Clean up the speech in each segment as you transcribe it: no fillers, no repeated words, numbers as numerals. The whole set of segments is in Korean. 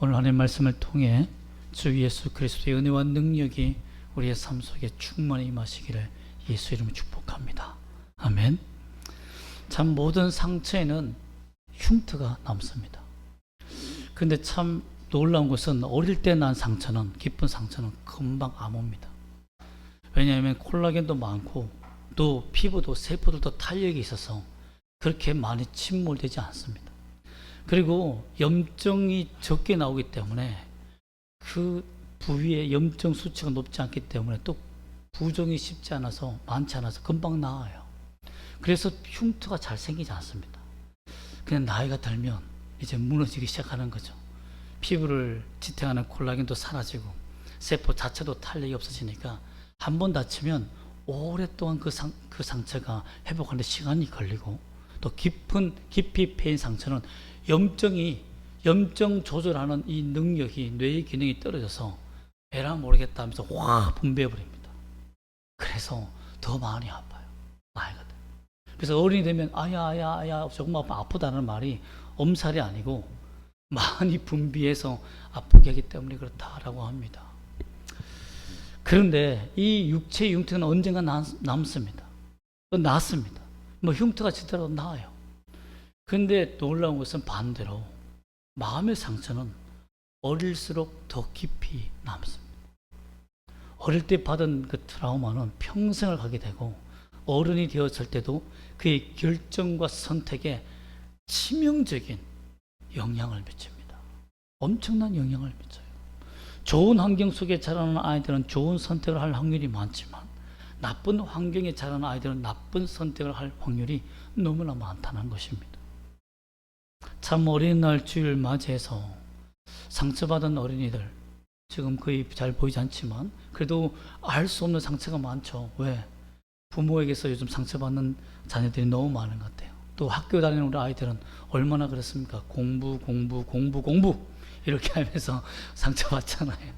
오늘 하나님의 말씀을 통해 주 예수 그리스도의 은혜와 능력이 우리의 삶 속에 충만히 임하시기를 예수 이름으로 축복합니다. 아멘. 참 모든 상처에는 흉터가 남습니다. 근데 참 놀라운 것은 어릴 때 난 상처는, 깊은 상처는 금방 안 옵니다. 왜냐하면 콜라겐도 많고 또 피부도 세포들도 탄력이 있어서 그렇게 많이 침몰되지 않습니다. 그리고 염증이 적게 나오기 때문에 그 부위에 염증 수치가 높지 않기 때문에 또 부종이 쉽지 않아서, 많지 않아서 금방 나아요. 그래서 흉터가 잘 생기지 않습니다. 그냥 나이가 들면 이제 무너지기 시작하는 거죠. 피부를 지탱하는 콜라겐도 사라지고 세포 자체도 탄력이 없어지니까 한 번 다치면 오랫동안 그 상처가 회복하는데 시간이 걸리고, 또 깊이 패인 상처는 염증 조절하는 이 능력이, 뇌의 기능이 떨어져서 에라 모르겠다 하면서 확 분배해버립니다. 그래서 더 많이 아파요, 나이가 들면. 그래서 어른이 되면 아야 조금 아프다는 말이 엄살이 아니고 많이 분비해서 아프게 하기 때문에 그렇다라고 합니다. 그런데 이 육체의 흉터는 언젠가 남습니다. 낫습니다. 뭐 흉터가 지더라도 나아요. 그런데 놀라운 것은 반대로 마음의 상처는 어릴수록 더 깊이 남습니다. 어릴 때 받은 그 트라우마는 평생을 가게 되고 어른이 되었을 때도 그의 결정과 선택에 치명적인 영향을 미칩니다. 엄청난 영향을 미쳐요. 좋은 환경 속에 자라는 아이들은 좋은 선택을 할 확률이 많지만 나쁜 환경에 자라는 아이들은 나쁜 선택을 할 확률이 너무나 많다는 것입니다. 참 어린이날 주일 맞이해서 상처받은 어린이들, 지금 거의 잘 보이지 않지만 그래도 알 수 없는 상처가 많죠. 왜? 부모에게서 요즘 상처받는 자녀들이 너무 많은 것 같아요. 또 학교 다니는 우리 아이들은 얼마나 그렇습니까? 공부 이렇게 하면서 상처받잖아요.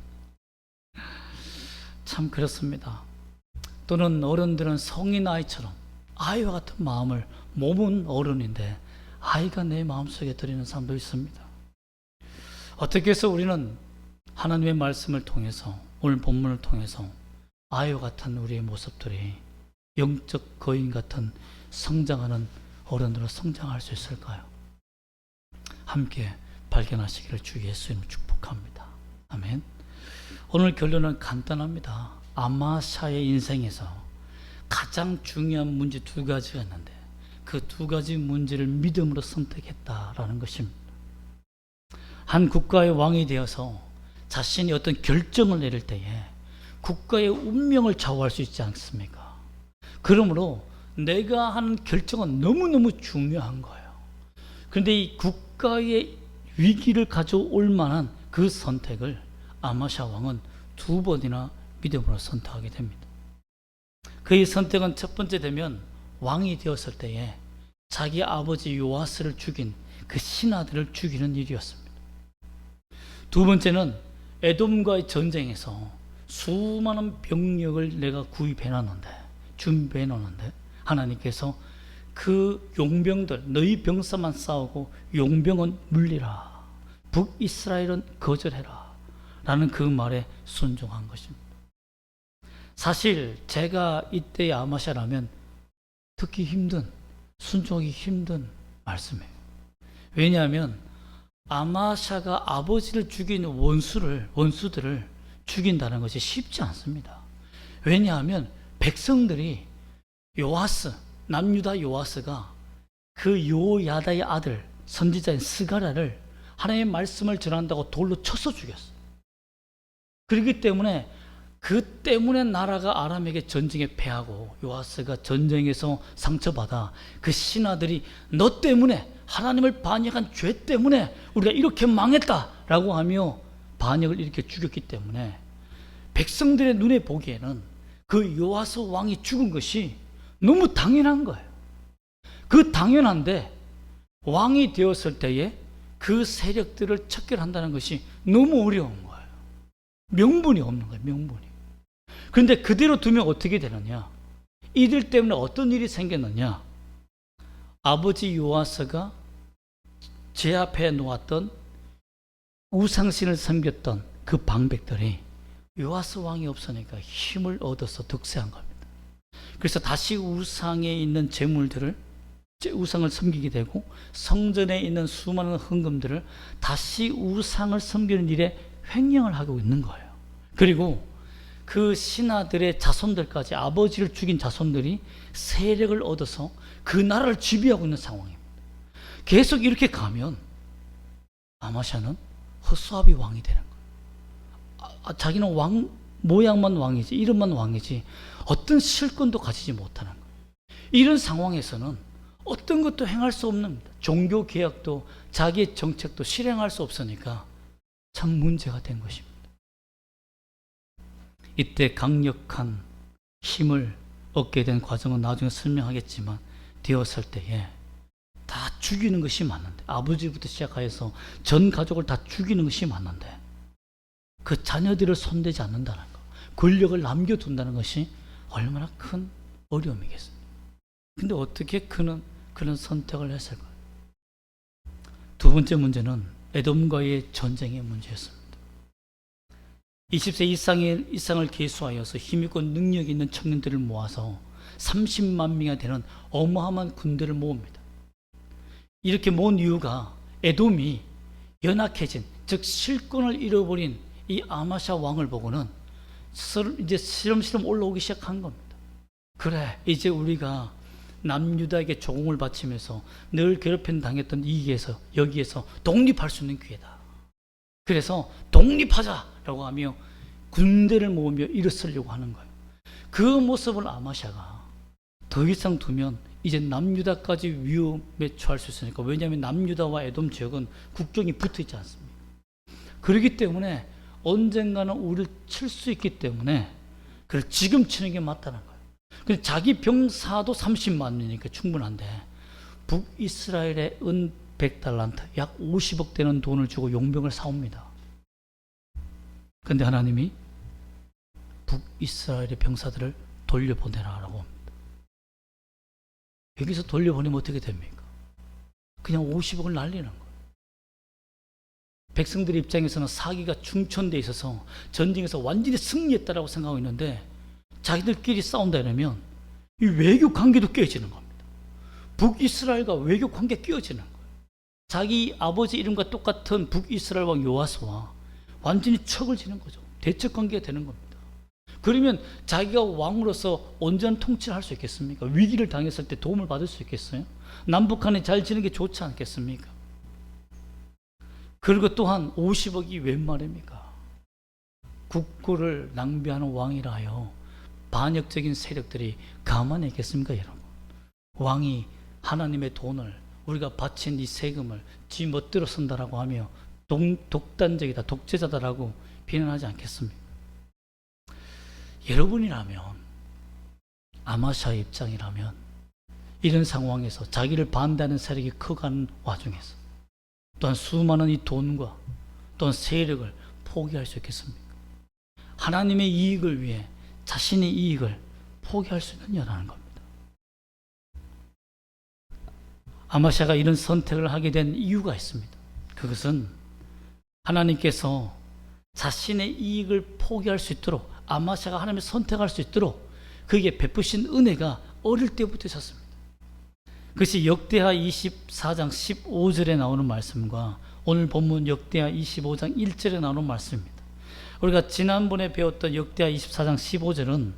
참 그렇습니다. 또는 어른들은 성인 아이처럼 아이와 같은 마음을, 몸은 어른인데 아이가 내 마음속에 들이는 사람도 있습니다. 어떻게 해서 우리는 하나님의 말씀을 통해서, 오늘 본문을 통해서 아이와 같은 우리의 모습들이 영적 거인 같은 성장하는 어른으로 성장할 수 있을까요? 함께 발견하시기를 주 예수님 축복합니다. 아멘. 오늘 결론은 간단합니다. 아마샤의 인생에서 가장 중요한 문제 두 가지가 있는데 그 두 가지 문제를 믿음으로 선택했다라는 것입니다. 한 국가의 왕이 되어서 자신이 어떤 결정을 내릴 때에 국가의 운명을 좌우할 수 있지 않습니까? 그러므로 내가 하는 결정은 너무너무 중요한 거예요. 그런데 이 국가의 위기를 가져올 만한 그 선택을 아마샤 왕은 두 번이나 믿음으로 선택하게 됩니다. 그의 선택은 첫 번째 되면 왕이 되었을 때에 자기 아버지 요아스를 죽인 그 신하들을 죽이는 일이었습니다. 두 번째는 에돔과의 전쟁에서 수많은 병력을 내가 준비해 놓는데 하나님께서 그 용병들, 너희 병사만 싸우고 용병은 물리라, 북이스라엘은 거절해라 라는 그 말에 순종한 것입니다. 사실 제가 이때의 아마샤라면 듣기 힘든, 순종하기 힘든 말씀이에요. 왜냐하면 아마샤가 아버지를 죽인 원수들을 죽인다는 것이 쉽지 않습니다. 왜냐하면 백성들이 남유다 요아스가 그 요야다의 아들 선지자인 스가랴를 하나님의 말씀을 전한다고 돌로 쳐서 죽였어요. 그렇기 때문에 그 때문에 나라가 아람에게 전쟁에 패하고 요아스가 전쟁에서 상처받아 그 신하들이 너 때문에, 하나님을 반역한 죄 때문에 우리가 이렇게 망했다라고 하며 반역을 일으켜 죽였기 때문에 백성들의 눈에 보기에는 그 요아스 왕이 죽은 것이 너무 당연한 거예요. 그 당연한데 왕이 되었을 때에 그 세력들을 척결한다는 것이 너무 어려운 거예요. 명분이 없는 거예요, 명분이. 그런데 그대로 두면 어떻게 되느냐? 이들 때문에 어떤 일이 생겼느냐? 아버지 요아스가 제 앞에 놓았던 우상신을 섬겼던 그 방백들이 요아스 왕이 없으니까 힘을 얻어서 득세한 겁니다. 그래서 다시 우상에 있는 재물들을, 우상을 섬기게 되고 성전에 있는 수많은 헌금들을 다시 우상을 섬기는 일에 횡령을 하고 있는 거예요. 그리고 그 신하들의 자손들까지, 아버지를 죽인 자손들이 세력을 얻어서 그 나라를 지배하고 있는 상황입니다. 계속 이렇게 가면 아마샤는 허수아비 왕이 되는 거예요. 자기는 왕 모양만 왕이지, 이름만 왕이지 어떤 실권도 가지지 못하는 거예요. 이런 상황에서는 어떤 것도 행할 수 없는 겁니다. 종교 개혁도 자기의 정책도 실행할 수 없으니까 참 문제가 된 것입니다. 이때 강력한 힘을 얻게 된 과정은 나중에 설명하겠지만, 되었을 때에 다 죽이는 것이 맞는데, 아버지부터 시작해서 전 가족을 다 죽이는 것이 맞는데 그 자녀들을 손대지 않는다는 것, 권력을 남겨둔다는 것이 얼마나 큰 어려움이겠습니까? 근데 어떻게 그는 그런 선택을 했을까요? 두 번째 문제는 에돔과의 전쟁의 문제였습니다. 20세 이상을 계수하여서 힘있고 능력 있는 청년들을 모아서 30만 명이 되는 어마어마한 군대를 모읍니다. 이렇게 모은 이유가 에돔이 연약해진, 즉 실권을 잃어버린 이 아마샤 왕을 보고는 이제 시름시름 올라오기 시작한 겁니다. 그래, 이제 우리가 남유다에게 조공을 바치면서 늘 괴롭힘 당했던 여기에서 독립할 수 있는 기회다. 그래서 독립하자라고 하며 군대를 모으며 일어서려고 하는 거예요. 그 모습을 아마샤가 더 이상 두면 이제 남유다까지 위험에 처할 수 있으니까, 왜냐하면 남유다와 에돔 지역은 국경이 붙어 있지 않습니까? 그렇기 때문에 언젠가는 우리를 칠 수 있기 때문에 그걸 지금 치는 게 맞다는 거예요. 근데 자기 병사도 30만이니까 충분한데 북이스라엘의 은 100달란트, 약 50억 되는 돈을 주고 용병을 사옵니다. 근데 하나님이 북이스라엘의 병사들을 돌려보내라라고 합니다. 여기서 돌려보내면 어떻게 됩니까? 그냥 50억을 날리는 거예요. 백성들 입장에서는 사기가 충천되어 있어서 전쟁에서 완전히 승리했다라고 생각하고 있는데, 자기들끼리 싸운다 이러면 이 외교 관계도 깨지는 겁니다. 북이스라엘과 외교 관계 깨어지는 거예요. 자기 아버지 이름과 똑같은 북이스라엘 왕 요아스와 완전히 척을 지는 거죠. 대척 관계가 되는 겁니다. 그러면 자기가 왕으로서 온전한 통치를 할 수 있겠습니까? 위기를 당했을 때 도움을 받을 수 있겠어요? 남북한이 잘 지는 게 좋지 않겠습니까? 그리고 또한 50억이 웬 말입니까? 국고를 낭비하는 왕이라 하여 반역적인 세력들이 가만히 있겠습니까, 여러분? 왕이 하나님의 돈을, 우리가 바친 이 세금을 지 멋대로 쓴다라고 하며 독단적이다, 독재자다라고 비난하지 않겠습니까? 여러분이라면, 아마샤의 입장이라면 이런 상황에서 자기를 반대하는 세력이 커가는 와중에서 또한 수많은 이 돈과 또한 세력을 포기할 수 있겠습니까? 하나님의 이익을 위해 자신의 이익을 포기할 수 있느냐라는 겁니다. 아마샤가 이런 선택을 하게 된 이유가 있습니다. 그것은 하나님께서 자신의 이익을 포기할 수 있도록, 아마샤가 하나님을 선택할 수 있도록 그에게 베푸신 은혜가 어릴 때부터 있었습니다. 그것이 역대하 24장 15절에 나오는 말씀과 오늘 본문 역대하 25장 1절에 나오는 말씀입니다. 우리가 지난번에 배웠던 역대하 24장 15절은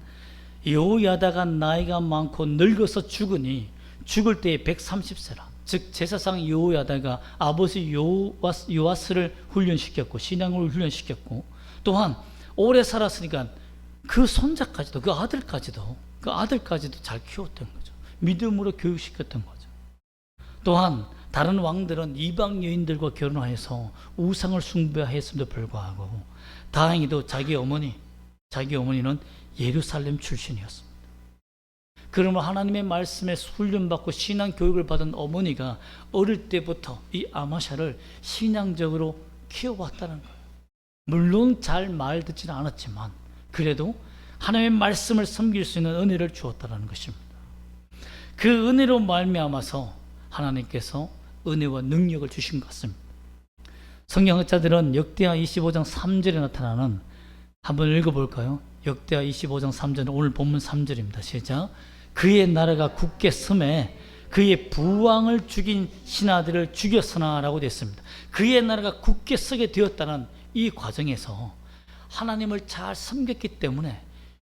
여호야다가 나이가 많고 늙어서 죽으니 죽을 때에 130세라. 즉 제사상 여호야다가 아버지 요아스를 훈련시켰고 신앙을 훈련시켰고, 또한 오래 살았으니까 그 손자까지도, 그 아들까지도 잘 키웠던 거죠. 믿음으로 교육시켰던 거죠. 또한 다른 왕들은 이방 여인들과 결혼하여서 우상을 숭배했음에도 불구하고 다행히도 자기 어머니는 예루살렘 출신이었습니다. 그러면 하나님의 말씀에 훈련받고 신앙 교육을 받은 어머니가 어릴 때부터 이 아마샤를 신앙적으로 키워왔다는 거예요. 물론 잘 말 듣지는 않았지만 그래도 하나님의 말씀을 섬길 수 있는 은혜를 주었다는 것입니다. 그 은혜로 말미암아서 하나님께서 은혜와 능력을 주신 것 같습니다. 성경학자들은 역대하 25장 3절에 나타나는, 한번 읽어볼까요? 역대하 25장 3절, 오늘 본문 3절입니다. 시작. 그의 나라가 굳게 섬에 그의 부왕을 죽인 신하들을 죽였으나 라고 되어 있습니다. 그의 나라가 굳게 서게 되었다는 이 과정에서 하나님을 잘 섬겼기 때문에,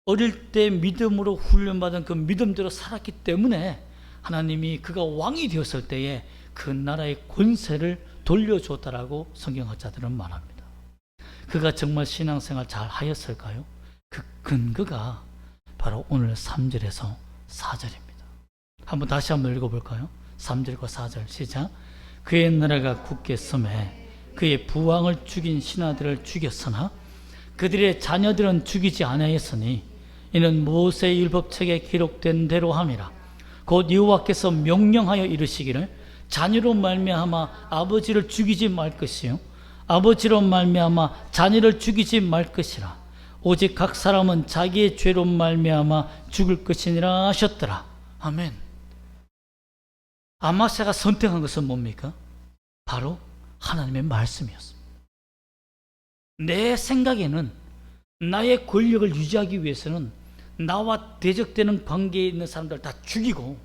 어릴 때 믿음으로 훈련받은 그 믿음대로 살았기 때문에 하나님이 그가 왕이 되었을 때에 그 나라의 권세를 돌려줬다라고 성경학자들은 말합니다. 그가 정말 신앙생활 잘 하였을까요? 그 근거가 바로 오늘 3절에서 4절입니다. 다시 한번 읽어볼까요? 3절과 4절 시작. 그의 나라가 굳게 섬에 그의 부왕을 죽인 신하들을 죽였으나 그들의 자녀들은 죽이지 아니하였으니 이는 모세의 율법책에 기록된 대로 함이라. 곧 여호와께서 명령하여 이르시기를 자녀로 말미암아 아버지를 죽이지 말 것이요 아버지로 말미암아 자녀를 죽이지 말 것이라. 오직 각 사람은 자기의 죄로 말미암아 죽을 것이니라 하셨더라. 아멘. 아마샤가 선택한 것은 뭡니까? 바로 하나님의 말씀이었습니다. 내 생각에는 나의 권력을 유지하기 위해서는 나와 대적되는 관계에 있는 사람들 다 죽이고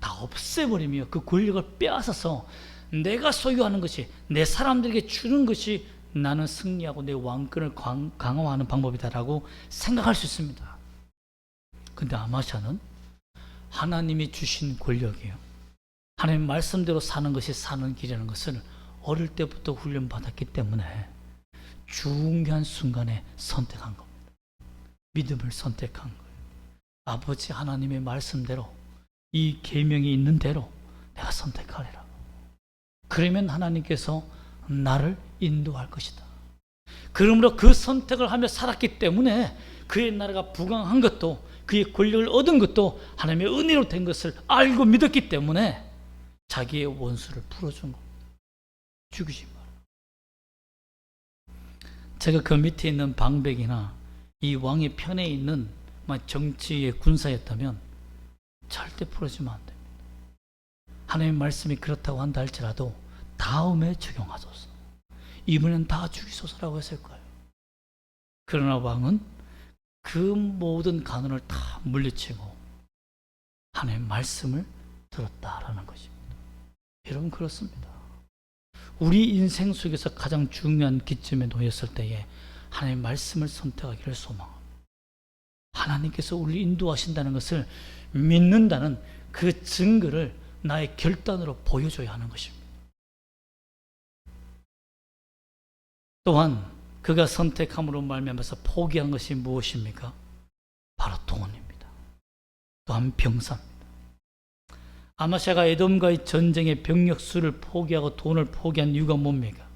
다 없애버리며 그 권력을 빼앗아서 내가 소유하는 것이, 내 사람들에게 주는 것이 나는 승리하고 내 왕권을 강화하는 방법이다라고 생각할 수 있습니다. 근데 아마샤는 하나님이 주신 권력이에요. 하나님 말씀대로 사는 것이 사는 길이라는 것을 어릴 때부터 훈련받았기 때문에 중요한 순간에 선택한 겁니다. 믿음을 선택한 거예요. 아버지 하나님의 말씀대로, 이 계명이 있는 대로 내가 선택하리라. 그러면 하나님께서 나를 인도할 것이다. 그러므로 그 선택을 하며 살았기 때문에 그의 나라가 부강한 것도, 그의 권력을 얻은 것도 하나님의 은혜로 된 것을 알고 믿었기 때문에 자기의 원수를 풀어준 겁니다. 죽이지 마라. 제가 그 밑에 있는 방백이나 이 왕의 편에 있는 정치의 군사였다면 절대 풀어주면 안 됩니다. 하나님의 말씀이 그렇다고 한다 할지라도 다음에 적용하소서, 이번엔 다 죽이소서라고 했을 거예요. 그러나 왕은 그 모든 간언을 다 물리치고 하나님의 말씀을 들었다라는 것입니다. 여러분, 그렇습니다. 우리 인생 속에서 가장 중요한 기점에 놓였을 때에 하나님의 말씀을 선택하기를 소망합니다. 하나님께서 우리를 인도하신다는 것을 믿는다는 그 증거를 나의 결단으로 보여줘야 하는 것입니다. 또한 그가 선택함으로 말미암아서 포기한 것이 무엇입니까? 바로 돈입니다. 또한 병사입니다. 아마샤가 에돔과의 전쟁의 병력 수를 포기하고 돈을 포기한 이유가 뭡니까?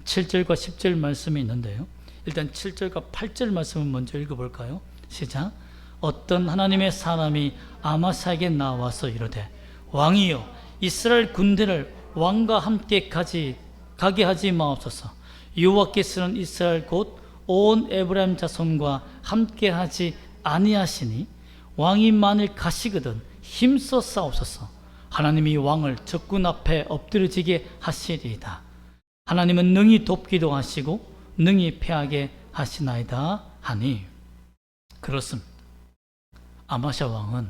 7절과 10절 말씀이 있는데요, 일단 7절과 8절 말씀을 먼저 읽어볼까요? 시작. 어떤 하나님의 사람이 아마샤에게 나와서 이르되, 왕이여, 이스라엘 군대를 왕과 함께 가게 하지 마옵소서. 여호와께서는 이스라엘 곧 온 에브라임 자손과 함께 하지 아니하시니 왕이 만일 가시거든 힘써 싸옵소서. 하나님이 왕을 적군 앞에 엎드려지게 하시리이다. 하나님은 능히 돕기도 하시고 능히 패하게 하시나이다 하니. 그렇습니다. 아마샤 왕은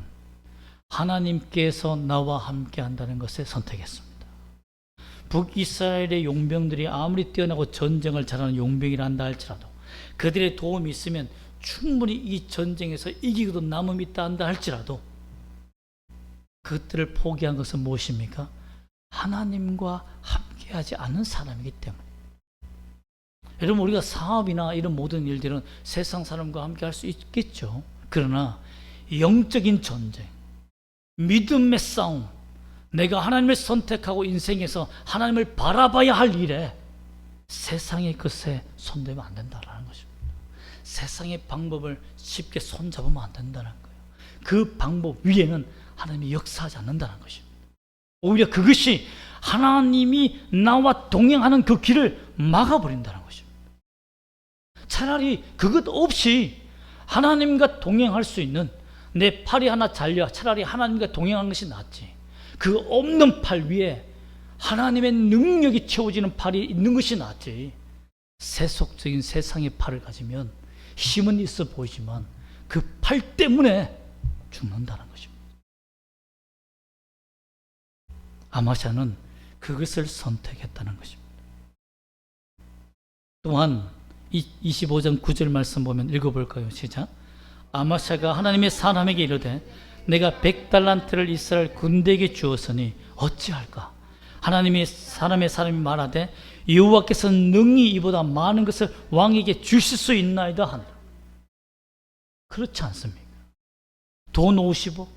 하나님께서 나와 함께 한다는 것을 선택했습니다. 북이스라엘의 용병들이 아무리 뛰어나고 전쟁을 잘하는 용병이라 한다 할지라도, 그들의 도움이 있으면 충분히 이 전쟁에서 이기고도 남음이 있다 한다 할지라도, 그것들을 포기한 것은 무엇입니까? 하나님과 함께하지 않는 사람이기 때문에. 여러분, 우리가 사업이나 이런 모든 일들은 세상 사람과 함께 할 수 있겠죠. 그러나 영적인 전쟁, 믿음의 싸움, 내가 하나님을 선택하고 인생에서 하나님을 바라봐야 할 일에 세상의 것에 손대면 안 된다는 것입니다. 세상의 방법을 쉽게 손잡으면 안 된다는 거예요. 그 방법 위에는 하나님이 역사하지 않는다는 것입니다. 오히려 그것이 하나님이 나와 동행하는 그 길을 막아버린다는 것입니다. 차라리 그것 없이 하나님과 동행할 수 있는, 내 팔이 하나 잘려 차라리 하나님과 동행하는 것이 낫지, 그 없는 팔 위에 하나님의 능력이 채워지는 팔이 있는 것이 낫지, 세속적인 세상의 팔을 가지면 힘은 있어 보이지만 그 팔 때문에 죽는다는 것입니다. 아마샤는 그것을 선택했다는 것입니다. 또한 25장 9절 말씀 보면 읽어볼까요? 시작. 아마샤가 하나님의 사람에게 이르되 내가 100달란트를 이스라엘 군대에게 주었으니 어찌할까? 하나님의 사람이 말하되 여호와께서 능히 이보다 많은 것을 왕에게 주실 수 있나이다 하니라. 그렇지 않습니까? 돈 50억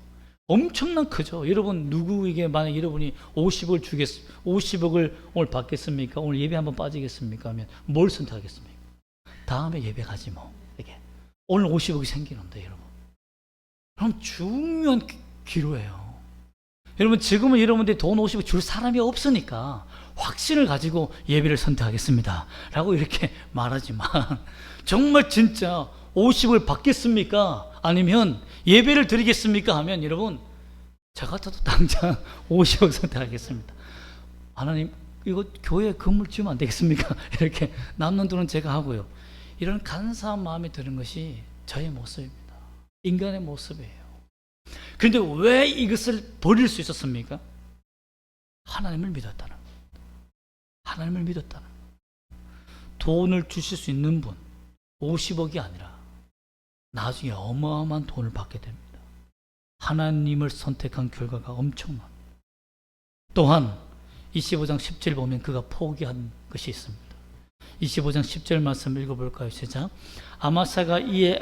엄청난 크죠. 여러분 누구에게 만약 여러분이 50억을 오늘 받겠습니까? 오늘 예배 한번 빠지겠습니까? 하면 뭘 선택하겠습니까? 다음에 예배 가지 뭐. 이게 오늘 50억이 생기는데 여러분, 그럼 중요한 기로예요. 여러분 지금은 여러분들이 돈 50억 줄 사람이 없으니까 확신을 가지고 예배를 선택하겠습니다 라고 이렇게 말하지만 정말 진짜 50을 받겠습니까? 아니면 예배를 드리겠습니까? 하면 여러분 저 같아도 당장 50억 선택하겠습니다. 하나님 이거 교회 건물 지으면 안 되겠습니까? 이렇게 남는 돈은 제가 하고요. 이런 간사한 마음이 드는 것이 저의 모습입니다. 인간의 모습이에요. 그런데 왜 이것을 버릴 수 있었습니까? 하나님을 믿었다는 것. 하나님을 믿었다는 것. 돈을 주실 수 있는 분 50억이 아니라 나중에 어마어마한 돈을 받게 됩니다. 하나님을 선택한 결과가 엄청납니다. 또한 25장 10절 보면 그가 포기한 것이 있습니다. 25장 10절 말씀 읽어볼까요? 시작. 아마사가 이에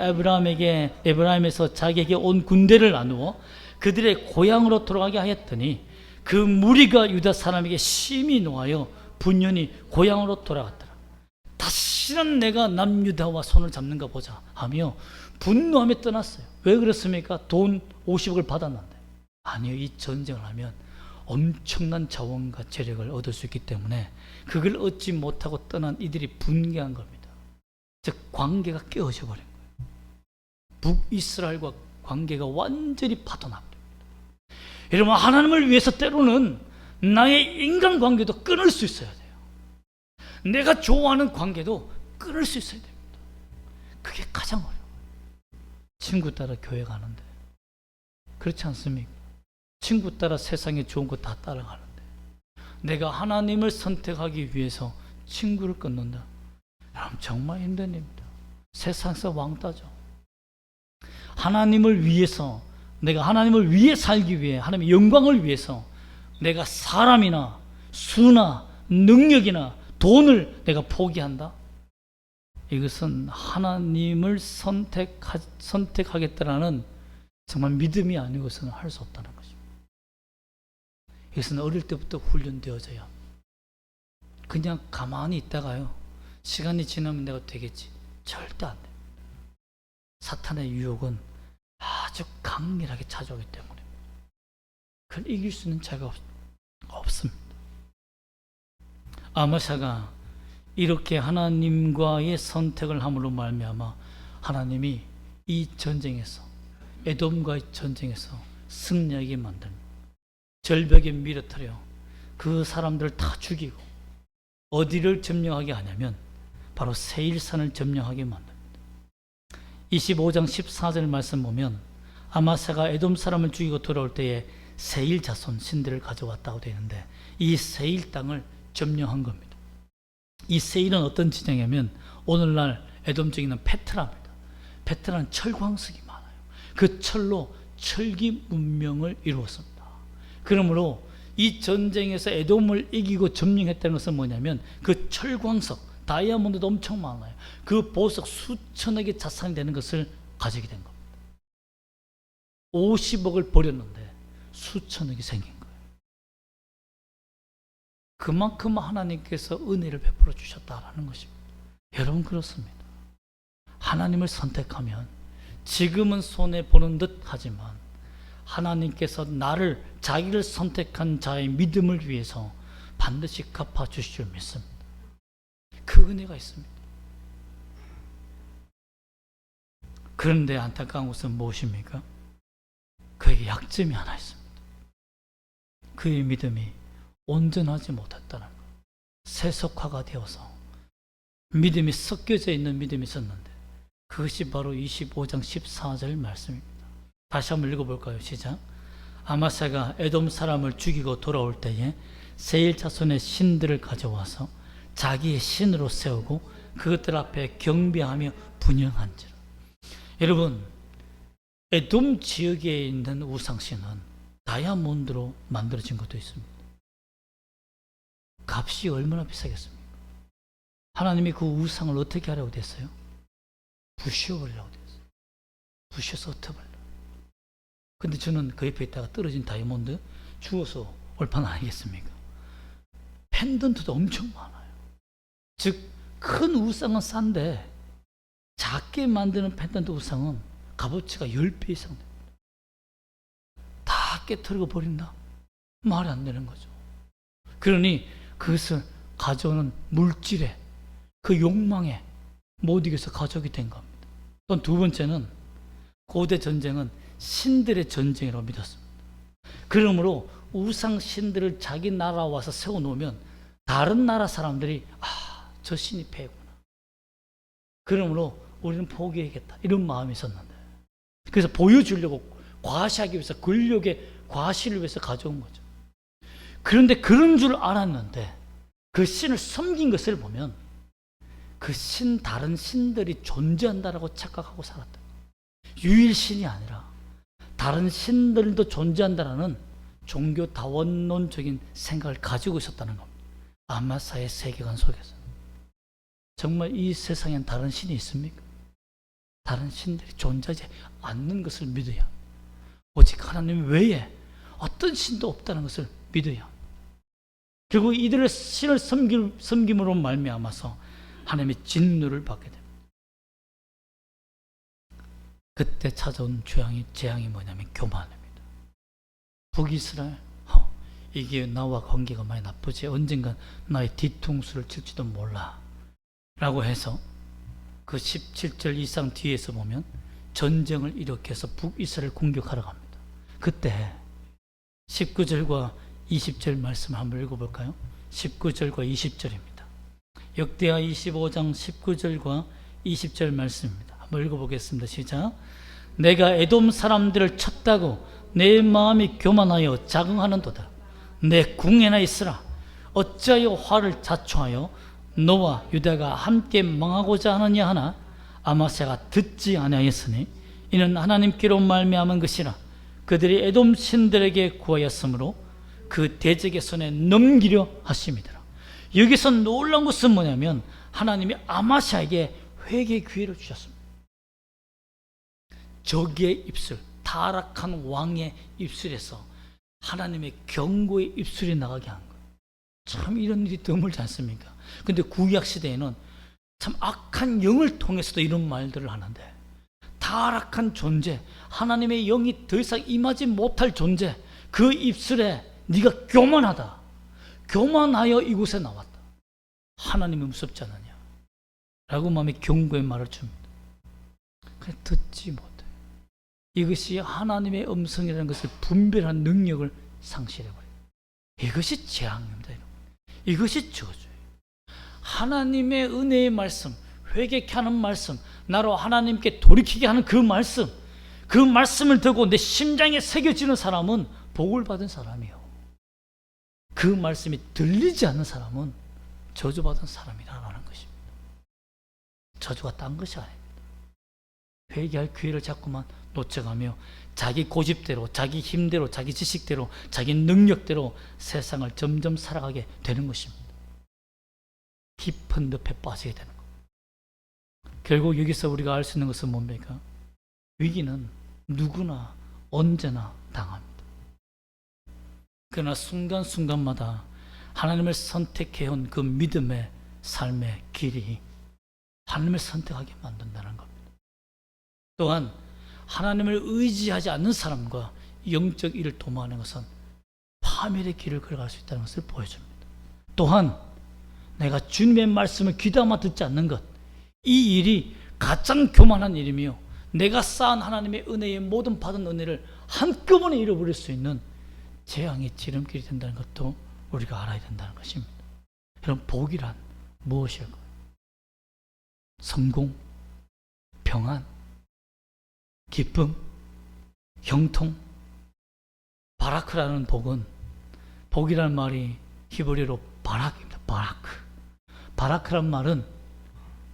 에브라임에서 자기에게 온 군대를 나누어 그들의 고향으로 돌아가게 하였더니 그 무리가 유다 사람에게 심히 노하여 분연히 고향으로 돌아갔더라. 다시는 내가 남유다와 손을 잡는가 보자 하며 분노하며 떠났어요. 왜 그렇습니까? 돈 50억을 받았는데. 아니요, 이 전쟁을 하면 엄청난 자원과 재력을 얻을 수 있기 때문에 그걸 얻지 못하고 떠난 이들이 분개한 겁니다. 즉 관계가 깨어져 버린 거예요. 북이스라엘과 관계가 완전히 파토납니다. 여러분, 하나님을 위해서 때로는 나의 인간관계도 끊을 수 있어야 돼요. 내가 좋아하는 관계도 끊을 수 있어야 됩니다. 그게 가장 어려워요. 친구 따라 교회 가는데 그렇지 않습니까? 친구 따라 세상에 좋은 거 다 따라가는데 내가 하나님을 선택하기 위해서 친구를 끊는다. 여러분 정말 힘든 일입니다. 세상에서 왕따죠. 하나님을 위해서, 내가 하나님을 위해 살기 위해, 하나님의 영광을 위해서 내가 사람이나 수나 능력이나 돈을 내가 포기한다. 이것은 하나님을 선택하겠다라는 정말 믿음이 아니고서는 할 수 없다는 것입니다. 이것은 어릴 때부터 훈련되어져야 합니다. 그냥 가만히 있다가요, 시간이 지나면 내가 되겠지. 절대 안 돼요. 사탄의 유혹은 아주 강렬하게 찾아오기 때문에 그걸 이길 수 있는 자가 없습니다. 아마샤가 이렇게 하나님과의 선택을 함으로 말미암아 하나님이 이 전쟁에서, 에돔과의 전쟁에서 승리하게 만듭니다. 절벽에 밀어터려 그 사람들을 다 죽이고 어디를 점령하게 하냐면 바로 세일산을 점령하게 만듭니다. 25장 14절 말씀 보면 아마샤가 에돔 사람을 죽이고 돌아올 때에 세일 자손 신들을 가져왔다고 되어 있는데 이 세일 땅을 점령한 겁니다. 이 세일은 어떤 지정이냐면 오늘날 에돔 쪽에 있는 페트라입니다. 페트라는 철광석이 많아요. 그 철로 철기 문명을 이루었습니다. 그러므로 이 전쟁에서 에돔을 이기고 점령했다는 것은 뭐냐면 그 철광석, 다이아몬드도 엄청 많아요. 그 보석 수천억의 자산이 되는 것을 가지게 된 겁니다. 50억을 버렸는데 수천억이 생긴 거예요. 그만큼 하나님께서 은혜를 베풀어 주셨다라는 것입니다. 여러분 그렇습니다. 하나님을 선택하면 지금은 손해보는 듯 하지만 하나님께서 나를, 자기를 선택한 자의 믿음을 위해서 반드시 갚아주실 줄 믿습니다. 그 은혜가 있습니다. 그런데 안타까운 것은 무엇입니까? 그에게 약점이 하나 있습니다. 그의 믿음이 온전하지 못했다는 것. 세속화가 되어서 믿음이 섞여져 있는 믿음이 있었는데 그것이 바로 25장 14절 말씀입니다. 다시 한번 읽어볼까요? 시작. 아마스야가 에돔 사람을 죽이고 돌아올 때에 세일 자손의 신들을 가져와서 자기의 신으로 세우고 그것들 앞에 경배하며 분향한지라. 여러분, 에돔 지역에 있는 우상신은 다이아몬드로 만들어진 것도 있습니다. 값이 얼마나 비싸겠습니까? 하나님이 그 우상을 어떻게 하려고 됐어요? 부셔버리려고 됐어요. 부셔서 흩어버리려고. 근데 저는 그 옆에 있다가 떨어진 다이아몬드 주워서 올 판 아니겠습니까? 펜던트도 엄청 많아요. 즉, 큰 우상은 싼데 작게 만드는 펜던트 우상은 값어치가 10배 이상 됩니다. 다 깨트리고 버린다? 말이 안 되는 거죠. 그러니 그것을 가져오는 물질에, 그 욕망에 못 이겨서 가져오게 된 겁니다. 또 두 번째는 고대 전쟁은 신들의 전쟁이라고 믿었습니다. 그러므로 우상 신들을 자기 나라 와서 세워놓으면 다른 나라 사람들이 저 신이 패구나. 그러므로 우리는 포기해야겠다. 이런 마음이 있었는데 그래서 보여주려고 과시하기 위해서 권력의 과시를 위해서 가져온 거죠. 그런데 그런 줄 알았는데 그 신을 섬긴 것을 보면 그 신, 다른 신들이 존재한다라고 착각하고 살았다. 유일신이 아니라 다른 신들도 존재한다라는 종교 다원론적인 생각을 가지고 있었다는 겁니다. 아마사의 세계관 속에서. 정말 이 세상엔 다른 신이 있습니까? 다른 신들이 존재하지 않는 것을 믿어야 합니다. 오직 하나님 외에 어떤 신도 없다는 것을 믿어야 합니다. 결국 이들의 신을 섬김으로 말미암아서 하나님의 진노를 받게 됩니다. 그때 찾아온 재앙이 뭐냐면 교만입니다. 북이스라엘, 이게 나와 관계가 많이 나쁘지, 언젠간 나의 뒤통수를 칠지도 몰라 라고 해서 그 17절 이상 뒤에서 보면 전쟁을 일으켜서 북이스라엘을 공격하러 갑니다. 그때 19절과 20절 말씀을 한번 읽어볼까요? 19절과 20절입니다. 역대하 25장 19절과 20절 말씀입니다. 한번 읽어보겠습니다. 시작. 내가 에돔 사람들을 쳤다고 내 마음이 교만하여 자긍하는도다. 내 궁에나 있으라. 어찌하여 화를 자초하여 너와 유다가 함께 망하고자 하느냐 하나 아마스야가 듣지 아니하였으니 이는 하나님께로 말미암은 것이라. 그들이 에돔 신들에게 구하였으므로 그 대적의 손에 넘기려 하심이더라. 여기서 놀라운 것은 뭐냐면 하나님이 아마스야에게 회개의 기회를 주셨습니다. 적의 입술, 타락한 왕의 입술에서 하나님의 경고의 입술이 나가게 한 거예요. 참 이런 일이 드물지 않습니까? 근데 구약 시대에는 참 악한 영을 통해서도 이런 말들을 하는데, 타락한 존재, 하나님의 영이 더 이상 임하지 못할 존재, 그 입술에 네가 교만하다, 교만하여 이곳에 나왔다, 하나님이 무섭지 않느냐 라고 마음의 경고의 말을 줍니다. 그냥 듣지 못해요. 이것이 하나님의 음성이라는 것을 분별한 능력을 상실해버려요. 이것이 재앙입니다. 이것이 저주예요. 하나님의 은혜의 말씀, 회개케 하는 말씀, 나로 하나님께 돌이키게 하는 그 말씀, 그 말씀을 듣고 내 심장에 새겨지는 사람은 복을 받은 사람이요, 그 말씀이 들리지 않는 사람은 저주받은 사람이라는 것입니다. 저주가 딴 것이 아닙니다. 회개할 기회를 자꾸만 놓쳐가며 자기 고집대로, 자기 힘대로, 자기 지식대로, 자기 능력대로 세상을 점점 살아가게 되는 것입니다. 깊은 늪에 빠지게 되는 것. 결국 여기서 우리가 알 수 있는 것은 뭡니까? 위기는 누구나 언제나 당합니다. 그러나 순간순간마다 하나님을 선택해온 그 믿음의 삶의 길이 하나님을 선택하게 만든다는 겁니다. 또한 하나님을 의지하지 않는 사람과 영적 일을 도모하는 것은 파멸의 길을 걸어갈 수 있다는 것을 보여줍니다. 또한 내가 주님의 말씀을 귀담아 듣지 않는 것, 이 일이 가장 교만한 일이며 내가 쌓은 하나님의 은혜의 모든 받은 은혜를 한꺼번에 잃어버릴 수 있는 재앙의 지름길이 된다는 것도 우리가 알아야 된다는 것입니다. 여러분, 복이란 무엇일까요? 성공, 평안, 기쁨, 형통. 바라크라는 복은, 복이라는 말이 히브리어로 바락입니다. 바라크. 바라크란 말은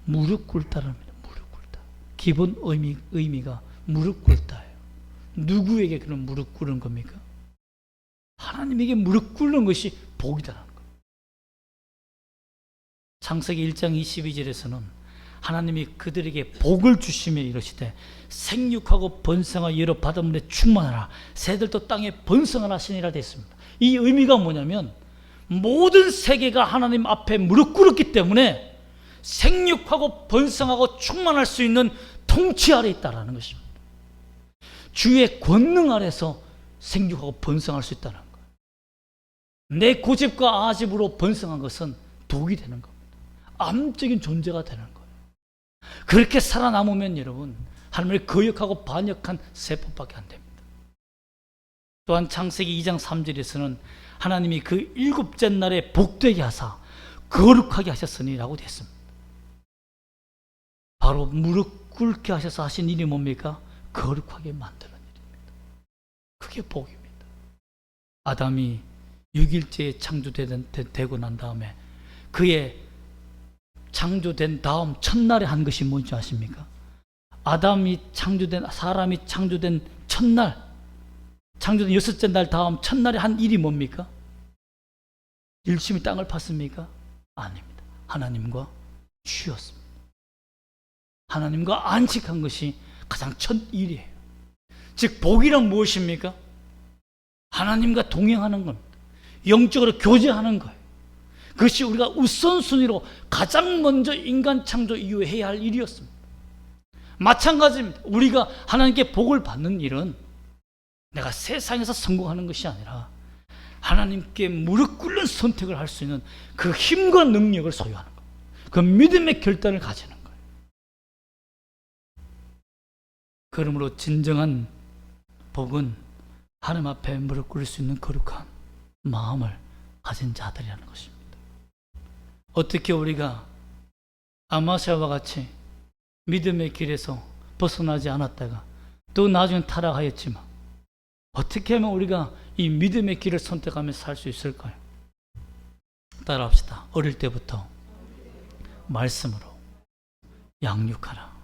무릎 꿇다랍니다. 무릎 꿇다. 기본 의미가 무릎 꿇다예요. 누구에게 그런 무릎 꿇은 겁니까? 하나님에게 무릎 꿇는 것이 복이다라는 거예요. 창세기 1장 22절에서는 하나님이 그들에게 복을 주시며 이르시되 생육하고 번성하여 여러 바닷물에 충만하라, 새들도 땅에 번성하라 하시니라 됐습니다. 이 의미가 뭐냐면 모든 세계가 하나님 앞에 무릎 꿇었기 때문에 생육하고 번성하고 충만할 수 있는 통치 아래 있다라는 것입니다. 주의 권능 아래서 생육하고 번성할 수 있다는 거예요. 내 고집과 아집으로 번성한 것은 독이 되는 겁니다. 암적인 존재가 되는 거예요. 그렇게 살아남으면 여러분, 하나님을 거역하고 반역한 세포밖에 안 됩니다. 또한 창세기 2장 3절에서는 하나님이 그 일곱째 날에 복되게 하사 거룩하게 하셨으니라고 됐습니다. 바로 무릎 꿇게 하셔서 하신 일이 뭡니까? 거룩하게 만드는 일입니다. 그게 복입니다. 아담이 6일째에 창조되고 난 다음에 그의 창조된 다음 첫날에 한 것이 뭔지 아십니까? 사람이 창조된 첫날, 창조된 여섯째 날 다음 첫날에 한 일이 뭡니까? 열심히 땅을 팠습니까? 아닙니다. 하나님과 쉬었습니다. 하나님과 안식한 것이 가장 첫 일이에요. 즉 복이란 무엇입니까? 하나님과 동행하는 겁니다. 영적으로 교제하는 거예요. 그것이 우리가 우선순위로 가장 먼저 인간 창조 이후에 해야 할 일이었습니다. 마찬가지입니다. 우리가 하나님께 복을 받는 일은 내가 세상에서 성공하는 것이 아니라 하나님께 무릎 꿇는 선택을 할 수 있는 그 힘과 능력을 소유하는 거예요. 그 믿음의 결단을 가지는 거예요. 그러므로 진정한 복은 하나님 앞에 무릎 꿇을 수 있는 거룩한 마음을 가진 자들이라는 것입니다. 어떻게 우리가 아마샤와 같이 믿음의 길에서 벗어나지 않았다가 또 나중에 타락하였지만 어떻게 하면 우리가 이 믿음의 길을 선택하며 살 수 있을까요? 따라합시다. 어릴 때부터 말씀으로 양육하라.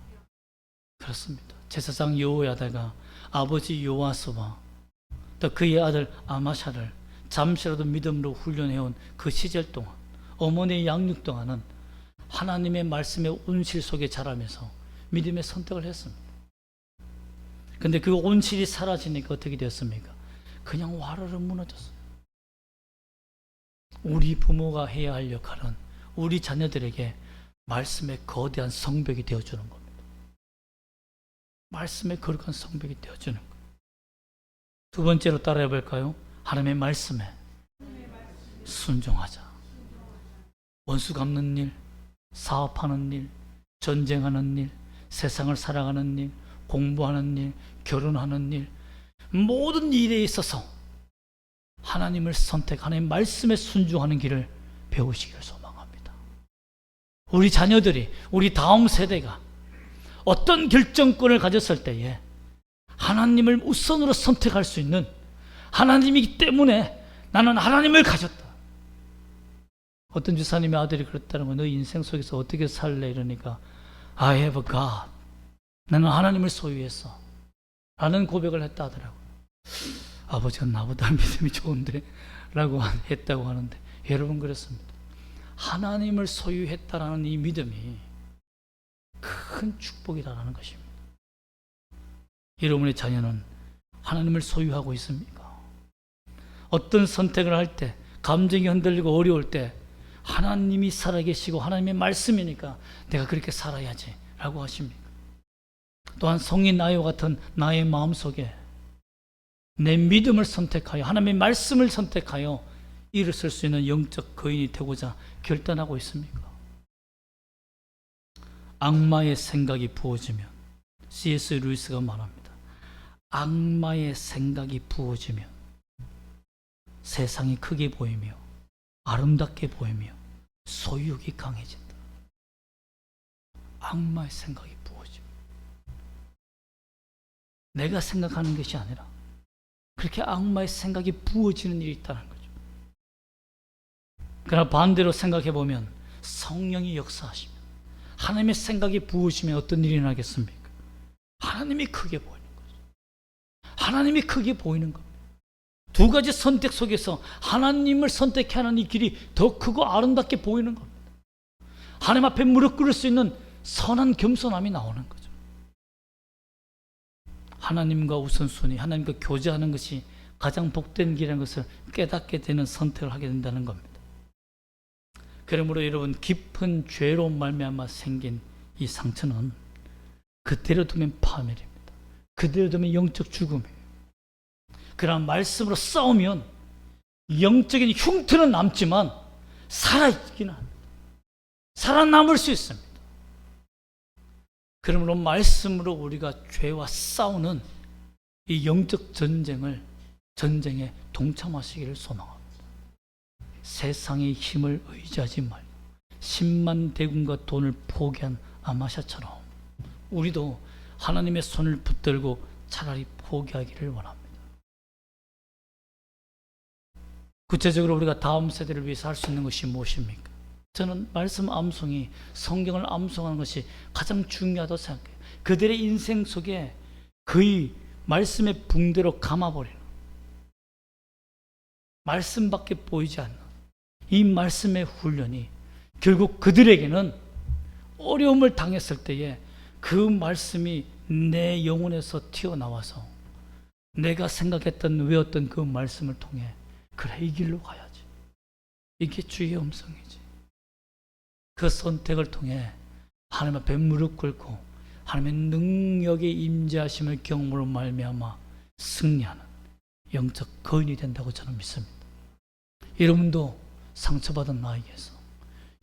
그렇습니다. 제사장 여호야다가 아버지 요아스와 또 그의 아들 아마샤를 잠시라도 믿음으로 훈련해온 그 시절 동안, 어머니의 양육 동안은 하나님의 말씀의 온실 속에 자라면서 믿음의 선택을 했습니다. 근데 그 온실이 사라지니까 어떻게 되었습니까? 그냥 와르르 무너졌어요. 우리 부모가 해야 할 역할은 우리 자녀들에게 말씀의 거대한 성벽이 되어주는 겁니다. 말씀의 거룩한 성벽이 되어주는 거예요. 두 번째로 따라해 볼까요? 하나님의 말씀에 순종하자. 원수 갚는 일, 사업하는 일, 전쟁하는 일, 세상을 살아가는 일, 공부하는 일, 결혼하는 일, 모든 일에 있어서 하나님을 하나님 말씀에 순종하는 길을 배우시기를 소망합니다. 우리 자녀들이, 우리 다음 세대가 어떤 결정권을 가졌을 때에 하나님을 우선으로 선택할 수 있는, 하나님이기 때문에 나는 하나님을 가졌다. 어떤 주사님의 아들이 그랬다는 거예요. 너 인생 속에서 어떻게 살래? 이러니까 I have a God. 나는 하나님을 소유했어 라는 고백을 했다 하더라고요. 아버지가 나보다 믿음이 좋은데 라고 했다고 하는데, 여러분 그렇습니다. 하나님을 소유했다라는 이 믿음이 큰 축복이라는 것입니다. 여러분의 자녀는 하나님을 소유하고 있습니까? 어떤 선택을 할 때, 감정이 흔들리고 어려울 때 하나님이 살아계시고 하나님의 말씀이니까 내가 그렇게 살아야지 라고 하십니까? 또한 성인 나이와 같은 나의 마음속에 내 믿음을 선택하여 하나님의 말씀을 선택하여 일어설 수 있는 영적 거인이 되고자 결단하고 있습니까? 악마의 생각이 부어지면, C.S. 루이스가 말합니다. 악마의 생각이 부어지면 세상이 크게 보이며 아름답게 보이며 소유욕이 강해진다. 악마의 생각이 부어집니다. 내가 생각하는 것이 아니라 그렇게 악마의 생각이 부어지는 일이 있다는 거죠. 그러나 반대로 생각해 보면 성령이 역사하시면 하나님의 생각이 부으시면 어떤 일이 나겠습니까? 하나님이 크게 보이는 거죠. 하나님이 크게 보이는 겁니다. 두 가지 선택 속에서 하나님을 선택하는 이 길이 더 크고 아름답게 보이는 겁니다. 하나님 앞에 무릎 꿇을 수 있는 선한 겸손함이 나오는 거죠. 하나님과 우선순위, 하나님과 교제하는 것이 가장 복된 길이라는 것을 깨닫게 되는 선택을 하게 된다는 겁니다. 그러므로 여러분, 깊은 죄로 말미암아 생긴 이 상처는 그대로 두면 파멸입니다. 그대로 두면 영적 죽음이에요. 그러나 말씀으로 싸우면 영적인 흉터는 남지만 살아있기는 합니다. 살아남을 수 있습니다. 그러므로 말씀으로 우리가 죄와 싸우는 이 영적 전쟁에 동참하시기를 소망합니다. 세상의 힘을 의지하지 말고 10만 대군과 돈을 포기한 아마샤처럼 우리도 하나님의 손을 붙들고 차라리 포기하기를 원합니다. 구체적으로 우리가 다음 세대를 위해서 할 수 있는 것이 무엇입니까? 저는 말씀 암송이, 성경을 암송하는 것이 가장 중요하다고 생각해요. 그들의 인생 속에 거의 말씀의 붕대로 감아버리는, 말씀밖에 보이지 않는 이 말씀의 훈련이 결국 그들에게는 어려움을 당했을 때에 그 말씀이 내 영혼에서 튀어나와서 내가 생각했던, 외웠던 그 말씀을 통해 그래, 이 길로 가야지. 이게 주의 음성이지. 그 선택을 통해 하나님 앞에 무릎 꿇고 하나님의 능력의 임재하심을 경험으로 말미암아 승리하는 영적 거인이 된다고 저는 믿습니다. 여러분도 상처받은 나에게서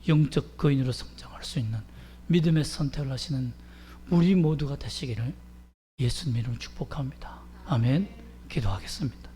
영적 거인으로 성장할 수 있는 믿음의 선택을 하시는 우리 모두가 되시기를 예수님 이름으로 축복합니다. 아멘. 기도하겠습니다.